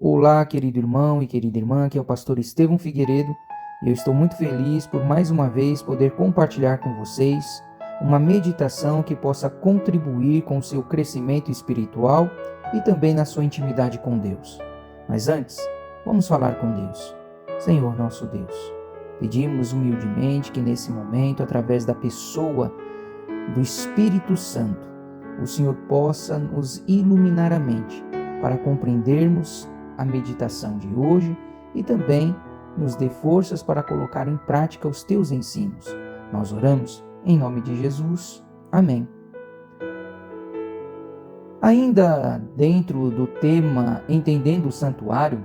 Olá, querido irmão e querida irmã, aqui é o pastor Estevão Figueiredo e eu estou muito feliz por mais uma vez poder compartilhar com vocês uma meditação que possa contribuir com o seu crescimento espiritual e também na sua intimidade com Deus. Mas antes, vamos falar com Deus. Senhor nosso Deus, pedimos humildemente que nesse momento, através da pessoa do Espírito Santo, o Senhor possa nos iluminar a mente para compreendermos a meditação de hoje e também nos dê forças para colocar em prática os teus ensinos. Nós oramos em nome de Jesus. Amém. Ainda dentro do tema Entendendo o Santuário,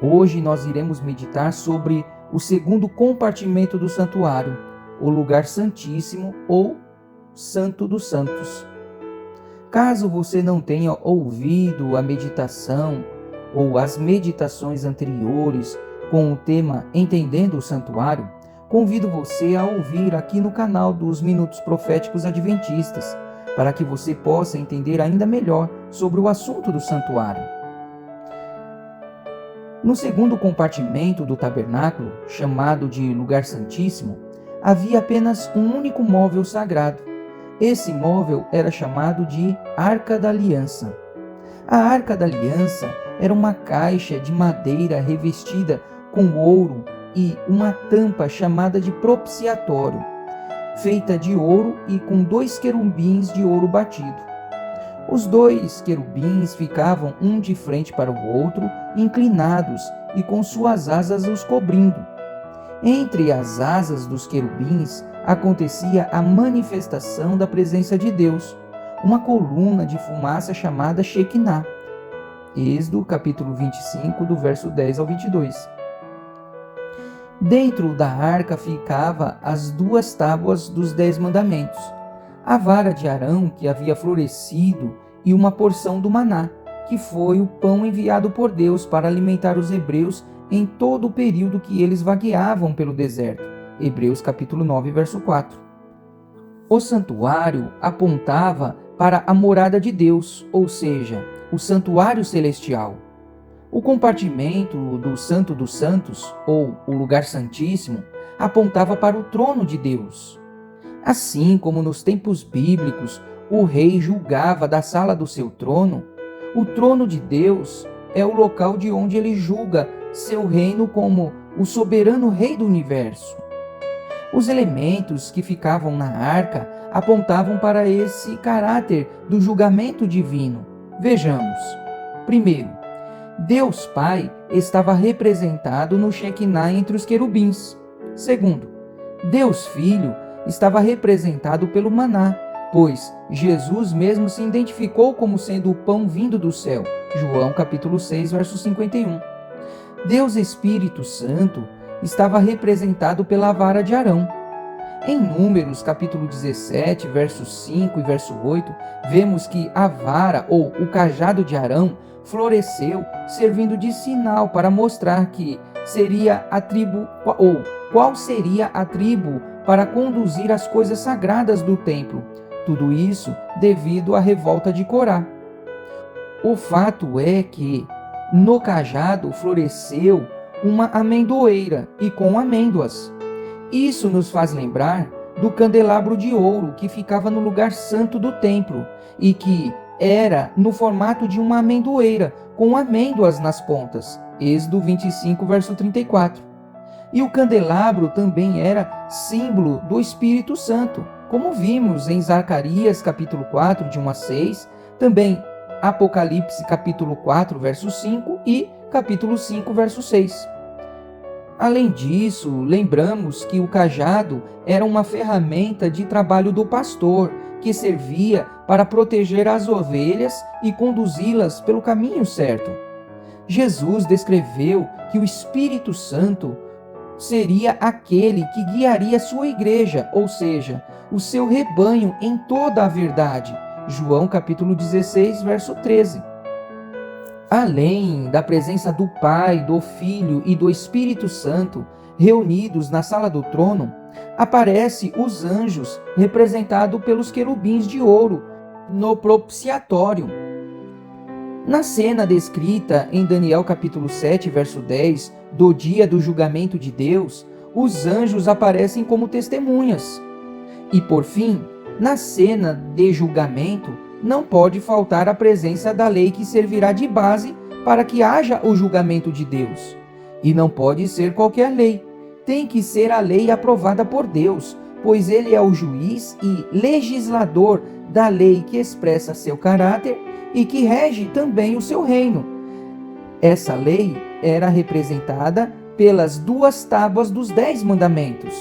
hoje nós iremos meditar sobre o segundo compartimento do santuário, o lugar santíssimo ou Santo dos Santos. Caso você não tenha ouvido a meditação ou as meditações anteriores com o tema Entendendo o Santuário, convido você a ouvir aqui no canal dos Minutos Proféticos Adventistas, para que você possa entender ainda melhor sobre o assunto do santuário. No segundo compartimento do tabernáculo, chamado de Lugar Santíssimo, havia apenas um único móvel sagrado. Esse móvel era chamado de Arca da Aliança. A Arca da Aliança era uma caixa de madeira revestida com ouro e uma tampa chamada de propiciatório, feita de ouro e com 2 querubins de ouro batido. Os 2 querubins ficavam um de frente para o outro, inclinados e com suas asas os cobrindo. Entre as asas dos querubins acontecia a manifestação da presença de Deus, uma coluna de fumaça chamada Shekinah. Êxodo capítulo 25, do verso 10 ao 22. Dentro da arca ficava as 2 tábuas dos 10 mandamentos, a vara de Arão que havia florescido e uma porção do maná, que foi o pão enviado por Deus para alimentar os hebreus em todo o período que eles vagueavam pelo deserto. Hebreus capítulo 9, verso 4. O santuário apontava para a morada de Deus, ou seja, o santuário celestial. O compartimento do Santo dos Santos, ou o lugar santíssimo, apontava para o trono de Deus. Assim como nos tempos bíblicos o rei julgava da sala do seu trono, o trono de Deus é o local de onde ele julga seu reino como o soberano rei do universo. Os elementos que ficavam na arca apontavam para esse caráter do julgamento divino. Vejamos. Primeiro, Deus Pai estava representado no Shekinah entre os querubins. Segundo, Deus Filho estava representado pelo maná, pois Jesus mesmo se identificou como sendo o pão vindo do céu. João capítulo 6, verso 51. Deus Espírito Santo estava representado pela vara de Arão. Em Números, capítulo 17, versos 5 e verso 8, vemos que a vara ou o cajado de Arão floresceu, servindo de sinal para mostrar que seria a tribo ou qual seria a tribo para conduzir as coisas sagradas do templo. Tudo isso devido à revolta de Corá. O fato é que no cajado floresceu uma amendoeira e com amêndoas. Isso nos faz lembrar do candelabro de ouro que ficava no lugar santo do templo e que era no formato de uma amendoeira com amêndoas nas pontas. Êxodo 25, verso 34. E o candelabro também era símbolo do Espírito Santo, como vimos em Zacarias capítulo 4, de 1 a 6, também Apocalipse capítulo 4, verso 5 e capítulo 5, verso 6. Além disso, lembramos que o cajado era uma ferramenta de trabalho do pastor, que servia para proteger as ovelhas e conduzi-las pelo caminho certo. Jesus descreveu que o Espírito Santo seria aquele que guiaria sua igreja, ou seja, o seu rebanho em toda a verdade. João capítulo 16, verso 13. Além da presença do Pai, do Filho e do Espírito Santo reunidos na sala do trono, aparecem os anjos representados pelos querubins de ouro no propiciatório. Na cena descrita em Daniel capítulo 7, verso 10, do dia do julgamento de Deus, os anjos aparecem como testemunhas. E por fim, na cena de julgamento, não pode faltar a presença da lei que servirá de base para que haja o julgamento de Deus. E não pode ser qualquer lei, tem que ser a lei aprovada por Deus, pois ele é o juiz e legislador da lei que expressa seu caráter e que rege também o seu reino. Essa lei era representada pelas 2 tábuas dos 10 mandamentos.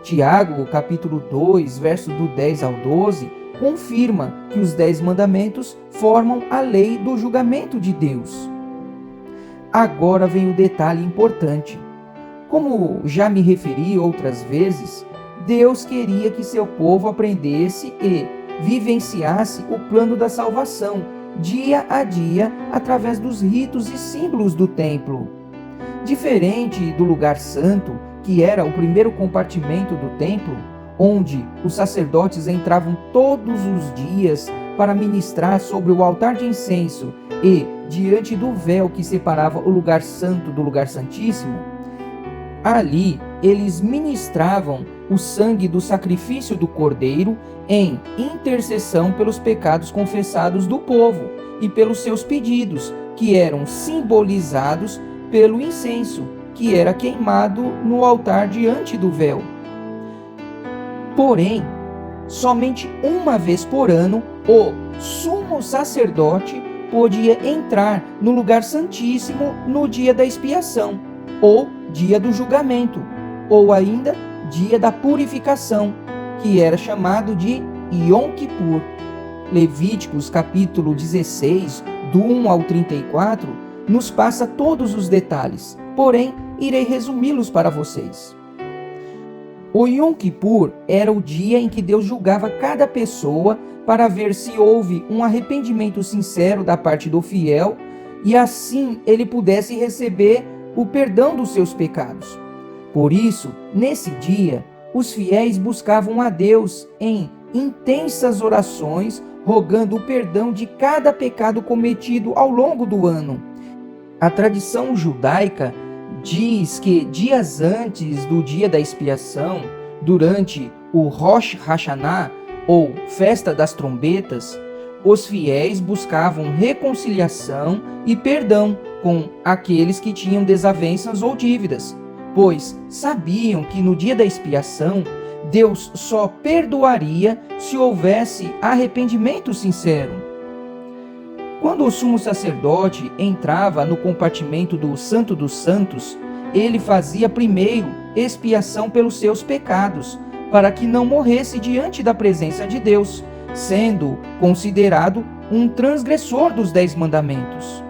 Tiago, capítulo 2, verso do 10 ao 12, confirma que os 10 mandamentos formam a lei do julgamento de Deus. Agora vem o detalhe importante. Como já me referi outras vezes, Deus queria que seu povo aprendesse e vivenciasse o plano da salvação, dia a dia, através dos ritos e símbolos do templo. Diferente do lugar santo, que era o primeiro compartimento do templo, onde os sacerdotes entravam todos os dias para ministrar sobre o altar de incenso e diante do véu que separava o lugar santo do lugar santíssimo, ali eles ministravam o sangue do sacrifício do cordeiro em intercessão pelos pecados confessados do povo e pelos seus pedidos, que eram simbolizados pelo incenso, que era queimado no altar diante do véu. Porém, somente uma vez por ano, o sumo sacerdote podia entrar no lugar santíssimo no dia da expiação, ou dia do julgamento, ou ainda dia da purificação, que era chamado de Yom Kippur. Levíticos capítulo 16, do 1 ao 34, nos passa todos os detalhes, porém irei resumi-los para vocês. O Yom Kippur era o dia em que Deus julgava cada pessoa para ver se houve um arrependimento sincero da parte do fiel e assim ele pudesse receber o perdão dos seus pecados. Por isso, nesse dia, os fiéis buscavam a Deus em intensas orações, rogando o perdão de cada pecado cometido ao longo do ano. A tradição judaica diz que dias antes do dia da expiação, durante o Rosh Hashanah, ou Festa das Trombetas, os fiéis buscavam reconciliação e perdão com aqueles que tinham desavenças ou dívidas, pois sabiam que no dia da expiação, Deus só perdoaria se houvesse arrependimento sincero. Quando o sumo sacerdote entrava no compartimento do Santo dos Santos, ele fazia primeiro expiação pelos seus pecados, para que não morresse diante da presença de Deus, sendo considerado um transgressor dos 10 mandamentos.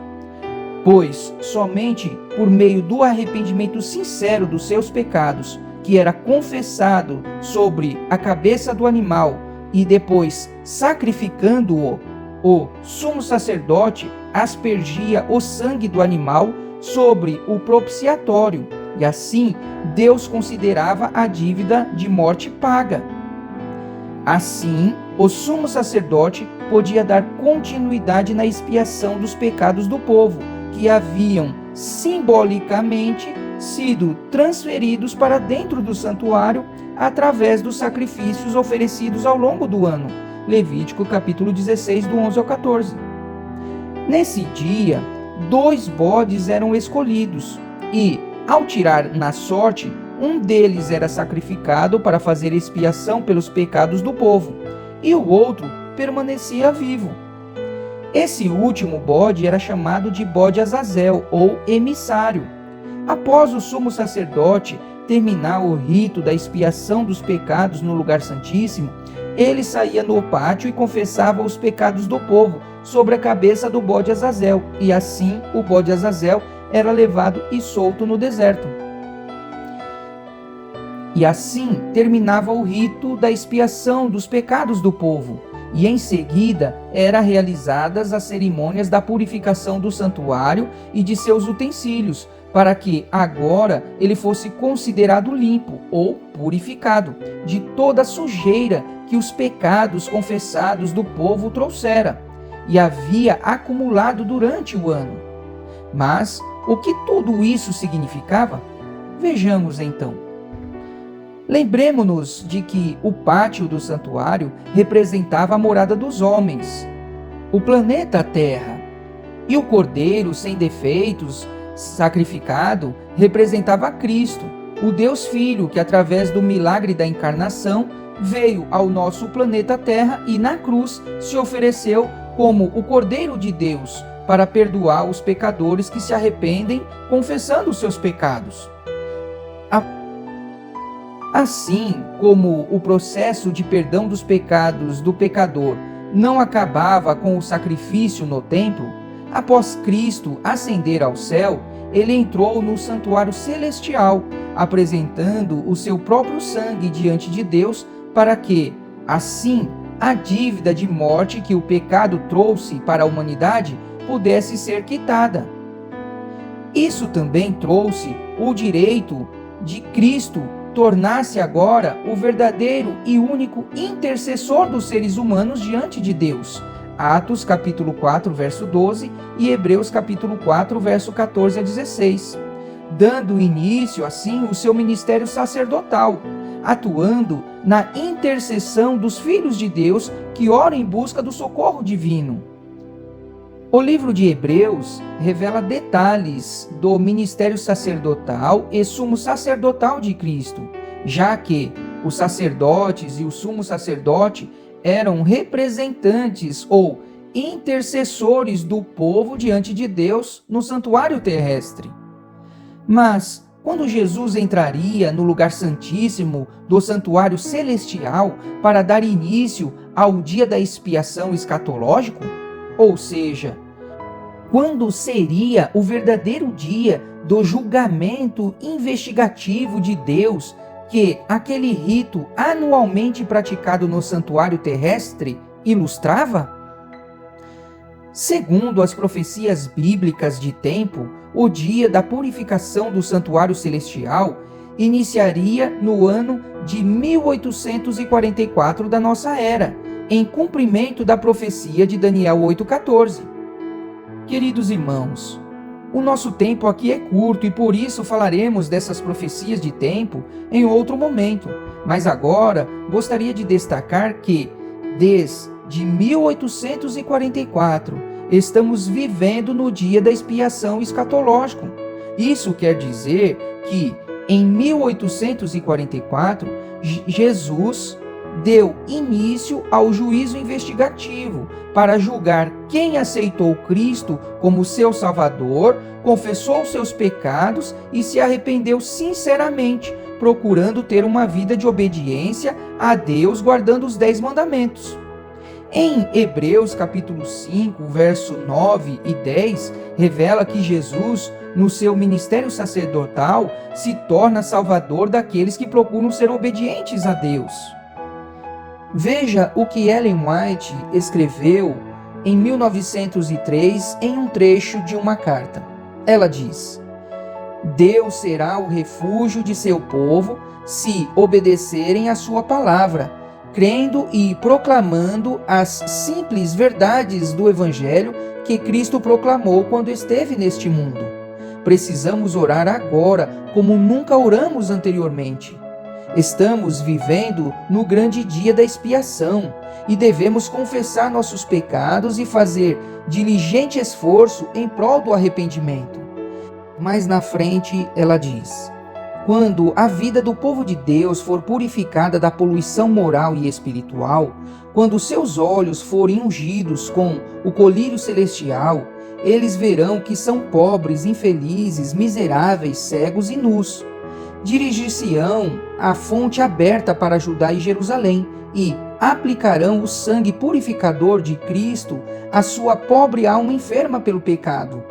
Pois somente por meio do arrependimento sincero dos seus pecados, que era confessado sobre a cabeça do animal e depois sacrificando-o, o sumo sacerdote aspergia o sangue do animal sobre o propiciatório, e assim Deus considerava a dívida de morte paga. Assim, o sumo sacerdote podia dar continuidade na expiação dos pecados do povo, que haviam simbolicamente sido transferidos para dentro do santuário através dos sacrifícios oferecidos ao longo do ano. Levítico capítulo 16, do 11 ao 14. Nesse dia, 2 bodes eram escolhidos e, ao tirar na sorte, um deles era sacrificado para fazer expiação pelos pecados do povo, e o outro permanecia vivo. Esse último bode era chamado de bode Azazel, ou emissário. Após o sumo sacerdote terminar o rito da expiação dos pecados no lugar santíssimo, ele saía no pátio e confessava os pecados do povo sobre a cabeça do bode Azazel, e assim o bode Azazel era levado e solto no deserto. E assim terminava o rito da expiação dos pecados do povo, e em seguida eram realizadas as cerimônias da purificação do santuário e de seus utensílios, para que agora ele fosse considerado limpo ou purificado de toda a sujeira que os pecados confessados do povo trouxera. e havia acumulado durante o ano. Mas o que tudo isso significava? Vejamos então. Lembremos-nos de que o pátio do santuário representava a morada dos homens, o planeta Terra, e o cordeiro sem defeitos, sacrificado, representava Cristo, o Deus Filho que, através do milagre da encarnação, veio ao nosso planeta Terra e na cruz se ofereceu como o Cordeiro de Deus para perdoar os pecadores que se arrependem confessando os seus pecados. Assim como o processo de perdão dos pecados do pecador não acabava com o sacrifício no templo, após Cristo ascender ao céu, ele entrou no santuário celestial, apresentando o seu próprio sangue diante de Deus para que, assim, a dívida de morte que o pecado trouxe para a humanidade pudesse ser quitada. Isso também trouxe o direito de Cristo tornar-se agora o verdadeiro e único intercessor dos seres humanos diante de Deus. Atos capítulo 4, verso 12 e Hebreus capítulo 4, verso 14 a 16, dando início assim o seu ministério sacerdotal, atuando na intercessão dos filhos de Deus que oram em busca do socorro divino. O livro de Hebreus revela detalhes do ministério sacerdotal e sumo sacerdotal de Cristo, já que os sacerdotes e o sumo sacerdote eram representantes ou intercessores do povo diante de Deus no santuário terrestre. Mas, quando Jesus entraria no lugar santíssimo do santuário celestial para dar início ao dia da expiação escatológico, ou seja, quando seria o verdadeiro dia do julgamento investigativo de Deus que aquele rito anualmente praticado no santuário terrestre ilustrava? Segundo as profecias bíblicas de tempo, o dia da purificação do santuário celestial iniciaria no ano de 1844 da nossa era, em cumprimento da profecia de Daniel 8,14. Queridos irmãos, o nosso tempo aqui é curto e por isso falaremos dessas profecias de tempo em outro momento, mas agora gostaria de destacar que, desde 1844, estamos vivendo no dia da expiação escatológica. Isso quer dizer que, em 1844, Jesus deu início ao juízo investigativo para julgar quem aceitou Cristo como seu Salvador, confessou seus pecados e se arrependeu sinceramente, procurando ter uma vida de obediência a Deus, guardando os 10 mandamentos. Em Hebreus capítulo 5, verso 9 e 10, revela que Jesus, no seu ministério sacerdotal, se torna salvador daqueles que procuram ser obedientes a Deus. Veja o que Ellen White escreveu em 1903 em um trecho de uma carta. Ela diz: Deus será o refúgio de seu povo se obedecerem à sua palavra, crendo e proclamando as simples verdades do Evangelho que Cristo proclamou quando esteve neste mundo. Precisamos orar agora como nunca oramos anteriormente. Estamos vivendo no grande dia da expiação e devemos confessar nossos pecados e fazer diligente esforço em prol do arrependimento. Mais na frente ela diz: quando a vida do povo de Deus for purificada da poluição moral e espiritual, quando seus olhos forem ungidos com o colírio celestial, eles verão que são pobres, infelizes, miseráveis, cegos e nus. Dirigir-se-ão à fonte aberta para Judá e Jerusalém e aplicarão o sangue purificador de Cristo à sua pobre alma enferma pelo pecado.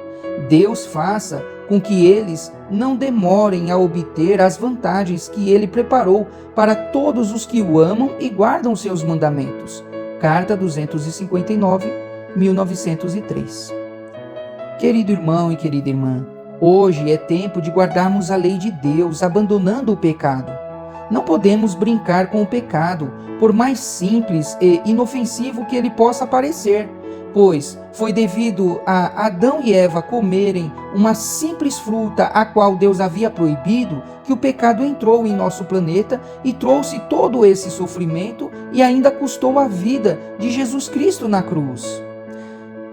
Deus faça com que eles não demorem a obter as vantagens que Ele preparou para todos os que o amam e guardam seus mandamentos. Carta 259, 1903. Querido irmão e querida irmã, hoje é tempo de guardarmos a lei de Deus, abandonando o pecado. Não podemos brincar com o pecado, por mais simples e inofensivo que ele possa parecer, pois foi devido a Adão e Eva comerem uma simples fruta a qual Deus havia proibido que o pecado entrou em nosso planeta e trouxe todo esse sofrimento e ainda custou a vida de Jesus Cristo na cruz.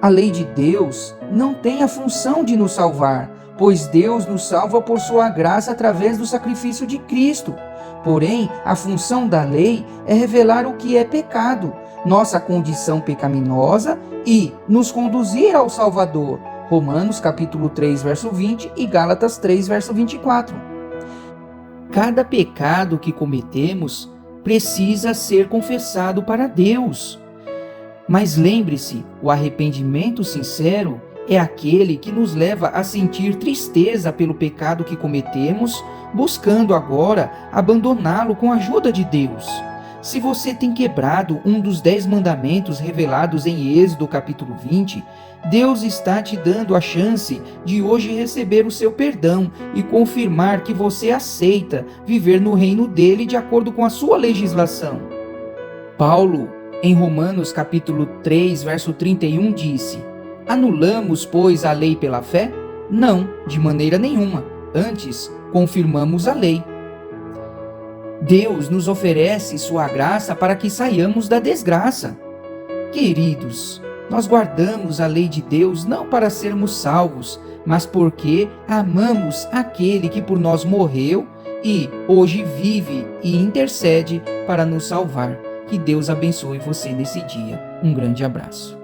A lei de Deus não tem a função de nos salvar, pois Deus nos salva por sua graça através do sacrifício de Cristo. Porém, a função da lei é revelar o que é pecado, nossa condição pecaminosa e nos conduzir ao Salvador. Romanos capítulo 3, verso 20 e Gálatas 3, verso 24. Cada pecado que cometemos precisa ser confessado para Deus. Mas lembre-se, o arrependimento sincero é aquele que nos leva a sentir tristeza pelo pecado que cometemos, buscando agora abandoná-lo com a ajuda de Deus. Se você tem quebrado um dos 10 mandamentos revelados em Êxodo capítulo 20, Deus está te dando a chance de hoje receber o seu perdão e confirmar que você aceita viver no reino dele de acordo com a sua legislação. Paulo, em Romanos capítulo 3, verso 31, disse: Anulamos, pois, a lei pela fé? Não, de maneira nenhuma. Antes, confirmamos a lei. Deus nos oferece sua graça para que saiamos da desgraça. Queridos, nós guardamos a lei de Deus não para sermos salvos, mas porque amamos aquele que por nós morreu e hoje vive e intercede para nos salvar. Que Deus abençoe você nesse dia. Um grande abraço.